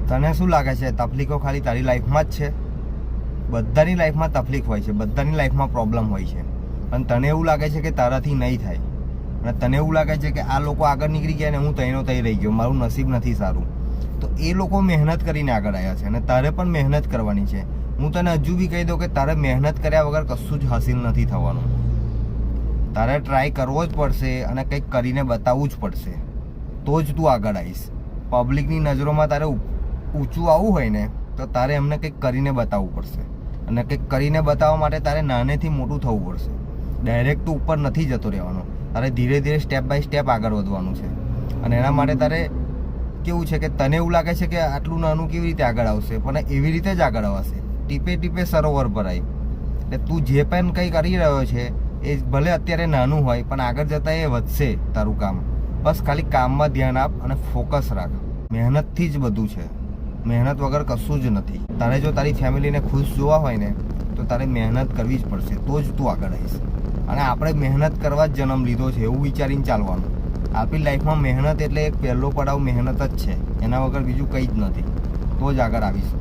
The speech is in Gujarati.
તને શું લાગે છે તકલીફો ખાલી તારી લાઈફમાં જ છે? બધાની લાઈફમાં તકલીફ હોય છે, બધાની લાઈફમાં પ્રોબ્લેમ હોય છે, પણ તને એવું લાગે છે કે તારાથી નહીં થાય, અને તને એવું લાગે છે કે આ લોકો આગળ નીકળી ગયા ને હું તઈનો તઈ રહી ગયો, મારું નસીબ નથી સારું. તો એ લોકો મહેનત કરીને આગળ આવ્યા છે અને તારે પણ મહેનત કરવાની છે. હું તને હજુ બી કહી દઉં કે તારે મહેનત કર્યા વગર કશું જ હાસિલ નથી થવાનું. તારે ટ્રાય કરવો જ પડશે અને કંઈક કરીને બતાવવું જ પડશે, તો જ તું આગળ આવીશ. પબ્લિકની નજરોમાં તારે ઊંચું આવવું હોય ને તો તારે એમને કંઈક કરીને બતાવવું પડશે, અને કંઈક કરીને બતાવવા માટે તારે નાનેથી મોટું થવું પડશે. ડાયરેક્ટ તું ઉપર નથી જતો રહેવાનો, તારે ધીરે ધીરે સ્ટેપ બાય સ્ટેપ આગળ વધવાનું છે. અને એના માટે તારે કેવું છે કે તને એવું લાગે છે કે આટલું નાનું કેવી રીતે આગળ આવશે, પણ એવી રીતે જ આગળ આવશે. ટીપે ટીપે સરોવર ભરાય. એટલે તું જે પણ કંઈ કરી રહ્યો છે એ ભલે અત્યારે નાનું હોય પણ આગળ જતાં એ વધશે તારું કામ. બસ ખાલી કામમાં ધ્યાન આપ અને ફોકસ રાખ. મહેનતથી જ બધું છે, મહેનત વગર કશું જ નથી. તારે જો તારી ફેમિલીને ખુશ જોવા હોય ને તો તારે મહેનત કરવી જ પડશે, તો જ તું આગળ આવીશ. અને આપણે મહેનત કરવા જ જન્મ લીધો છે એવું વિચારીને ચાલવાનું. આપણી લાઈફમાં મહેનત એટલે એક પહેલો પડાવ મહેનત જ છે, એના વગર બીજું કંઈ જ નથી. તો જ આગળ આવીશું.